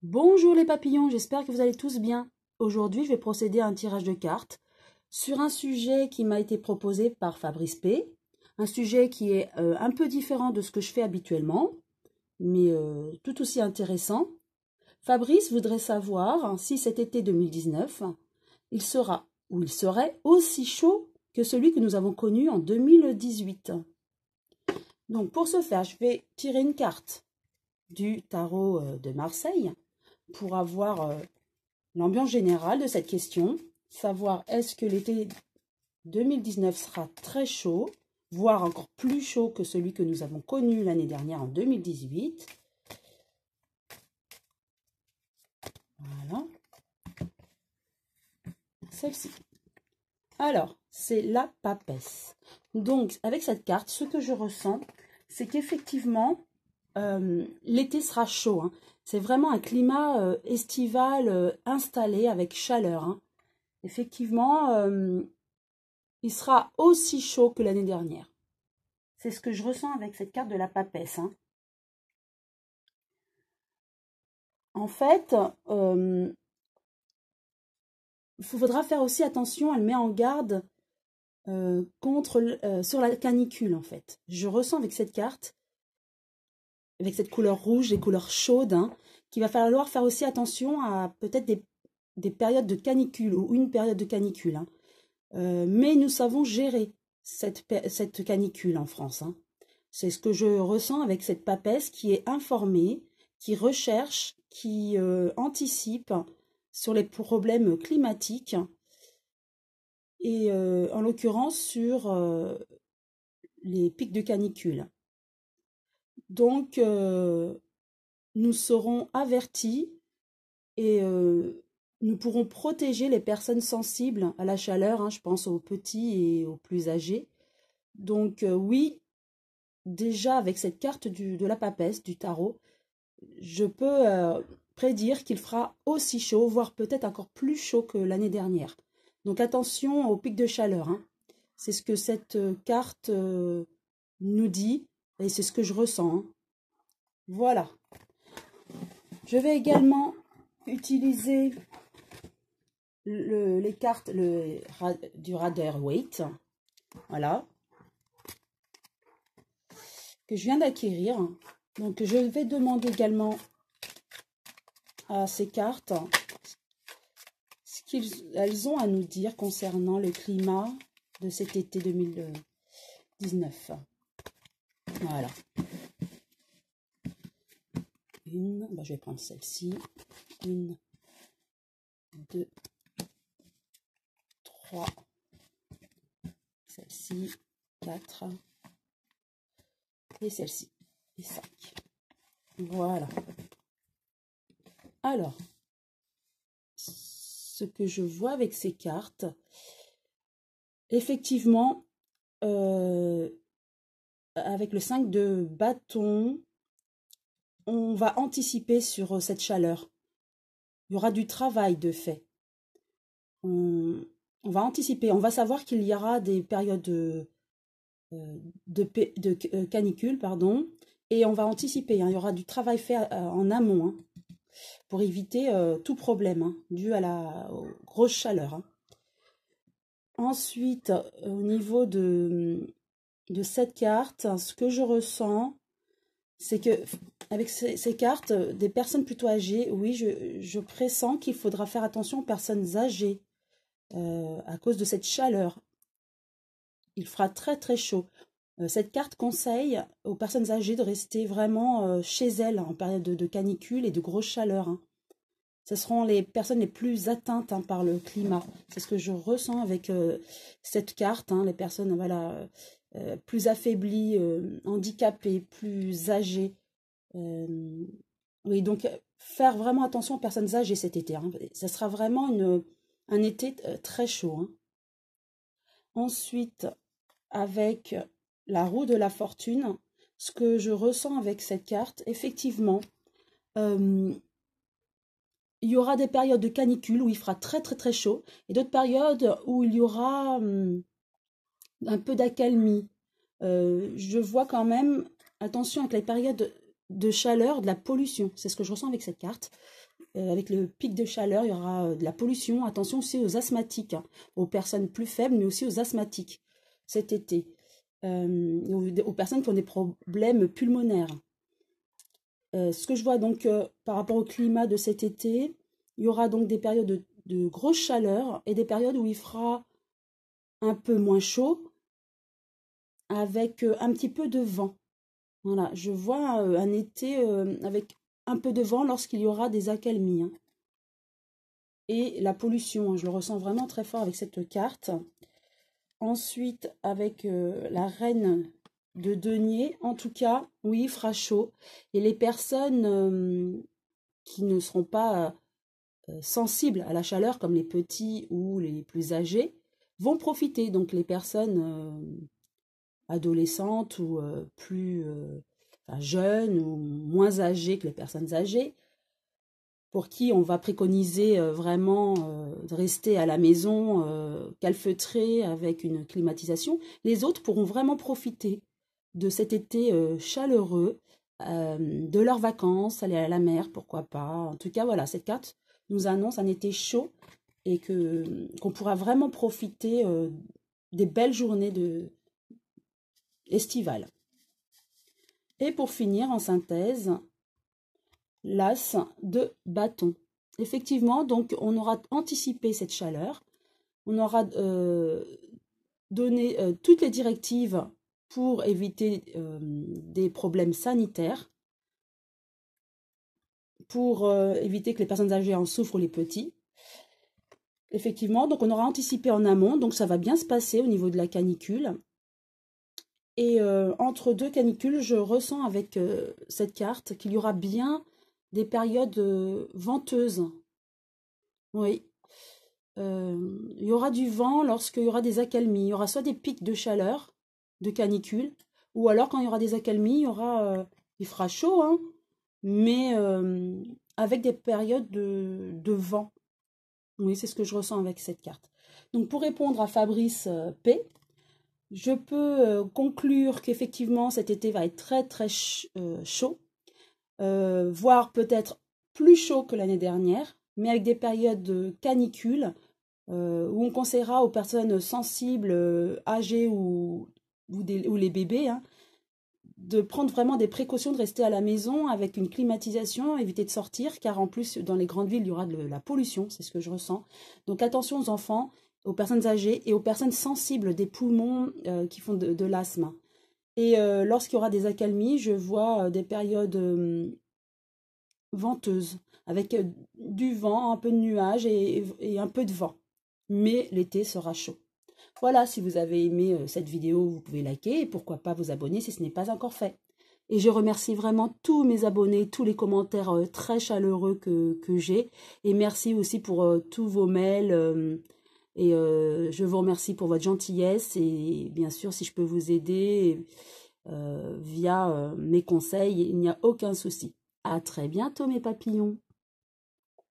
Bonjour les papillons, j'espère que vous allez tous bien. Aujourd'hui, je vais procéder à un tirage de cartes sur un sujet qui m'a été proposé par Fabrice P. Un sujet qui est un peu différent de ce que je fais habituellement, mais tout aussi intéressant. Fabrice voudrait savoir si cet été 2019, il sera ou il serait aussi chaud que celui que nous avons connu en 2018. Donc pour ce faire, je vais tirer une carte du tarot de Marseille pour avoir l'ambiance générale de cette question, savoir est-ce que l'été 2019 sera très chaud, voire encore plus chaud que celui que nous avons connu l'année dernière en 2018. Voilà. Celle-ci. Alors, c'est la papesse. Donc, avec cette carte, ce que je ressens, c'est qu'effectivement, l'été sera chaud. Hein. C'est vraiment un climat estival installé avec chaleur. Hein. Effectivement, il sera aussi chaud que l'année dernière. C'est ce que je ressens avec cette carte de la papesse. Hein. En fait, il faudra faire aussi attention, elle met en garde sur la canicule en fait. Je ressens avec cette carte, avec cette couleur rouge, les couleurs chaudes, hein, qu'il va falloir faire aussi attention à peut-être des périodes de canicule ou une période de canicule. Hein. Mais nous savons gérer cette canicule en France. Hein. C'est ce que je ressens avec cette papesse qui est informée, qui recherche, qui anticipe sur les problèmes climatiques et en l'occurrence sur les pics de canicule. Donc, nous serons avertis et nous pourrons protéger les personnes sensibles à la chaleur, hein, je pense aux petits et aux plus âgés. Donc, oui, déjà avec cette carte de la papesse, du tarot, je peux prédire qu'il fera aussi chaud, voire peut-être encore plus chaud que l'année dernière. Donc attention aux pics de chaleur. Hein. C'est ce que cette carte nous dit et c'est ce que je ressens. Hein. Voilà. Je vais également utiliser les cartes du Rider-Waite. Voilà. Que je viens d'acquérir. Donc je vais demander également à ces cartes ce qu'elles ont à nous dire concernant le climat de cet été 2019. Voilà. Je vais prendre celle-ci. 1, 2, 3. Celle-ci. 4. Et celle-ci. Et 5. Voilà. Alors, ce que je vois avec ces cartes, effectivement, avec le 5 de bâton, on va anticiper sur cette chaleur. Il y aura du travail de fait. On va anticiper, on va savoir qu'il y aura des périodes de canicule, pardon, et on va anticiper. Hein, il y aura du travail fait en amont hein, pour éviter tout problème hein, dû aux grosses chaleurs. Hein. Ensuite, au niveau de cette carte, ce que je ressens, c'est que avec ces cartes, des personnes plutôt âgées, oui, je pressens qu'il faudra faire attention aux personnes âgées à cause de cette chaleur. Il fera très très chaud. Cette carte conseille aux personnes âgées de rester vraiment chez elles en période de canicule et de grosse chaleur. Hein. Ce seront les personnes les plus atteintes hein, par le climat. C'est ce que je ressens avec cette carte. Hein, les personnes voilà, plus affaiblies, handicapées, plus âgées. Oui, donc faire vraiment attention aux personnes âgées cet été. Hein. Ça sera vraiment un été très chaud. Hein. Ensuite, avec la roue de la fortune, ce que je ressens avec cette carte, effectivement, il y aura des périodes de canicule où il fera très très très chaud et d'autres périodes où il y aura un peu d'accalmie. Je vois quand même, attention avec les périodes de chaleur, de la pollution. C'est ce que je ressens avec cette carte. Avec le pic de chaleur, il y aura de la pollution. Attention aussi aux asthmatiques, hein, aux personnes plus faibles, mais aussi aux asthmatiques cet été. Aux personnes qui ont des problèmes pulmonaires. Ce que je vois donc par rapport au climat de cet été, il y aura donc des périodes de grosse chaleur et des périodes où il fera un peu moins chaud avec un petit peu de vent. Voilà, je vois un été avec un peu de vent lorsqu'il y aura des accalmies, hein. Et la pollution, hein, je le ressens vraiment très fort avec cette carte. Ensuite, avec la reine de denier, en tout cas, oui, il fera chaud. Et les personnes qui ne seront pas sensibles à la chaleur, comme les petits ou les plus âgés, vont profiter. Donc les personnes adolescentes ou enfin, jeunes ou moins âgées que les personnes âgées, pour qui on va préconiser vraiment de rester à la maison calfeutré avec une climatisation, les autres pourront vraiment profiter de cet été chaleureux, de leurs vacances, aller à la mer, pourquoi pas. En tout cas, voilà, cette carte nous annonce un été chaud et qu'on pourra vraiment profiter des belles journées estivales. Et pour finir, en synthèse, l'as de bâton. Effectivement, donc on aura anticipé cette chaleur, on aura donné toutes les directives pour éviter des problèmes sanitaires, pour éviter que les personnes âgées en souffrent ou les petits. Effectivement, donc on aura anticipé en amont, donc ça va bien se passer au niveau de la canicule. Et entre deux canicules, je ressens avec cette carte qu'il y aura bien des périodes venteuses. Oui. Il y aura du vent lorsqu'il y aura des accalmies. Il y aura soit des pics de chaleur, de canicule, ou alors quand il y aura des accalmies, il fera chaud, hein, mais avec des périodes de vent. Oui, c'est ce que je ressens avec cette carte. Donc pour répondre à Fabrice P, je peux conclure qu'effectivement cet été va être très très chaud, voire peut-être plus chaud que l'année dernière, mais avec des périodes de canicule où on conseillera aux personnes sensibles, âgées ou les bébés, hein, de prendre vraiment des précautions, de rester à la maison avec une climatisation, éviter de sortir, car en plus dans les grandes villes il y aura de la pollution, c'est ce que je ressens. Donc attention aux enfants, aux personnes âgées et aux personnes sensibles des poumons qui font de l'asthme. Et lorsqu'il y aura des accalmies, je vois des périodes venteuses, avec du vent, un peu de nuages et un peu de vent. Mais l'été sera chaud. Voilà, si vous avez aimé cette vidéo, vous pouvez liker et pourquoi pas vous abonner si ce n'est pas encore fait. Et je remercie vraiment tous mes abonnés, tous les commentaires très chaleureux que j'ai. Et merci aussi pour tous vos mails. Et je vous remercie pour votre gentillesse. Et bien sûr, si je peux vous aider via mes conseils, il n'y a aucun souci. À très bientôt mes papillons.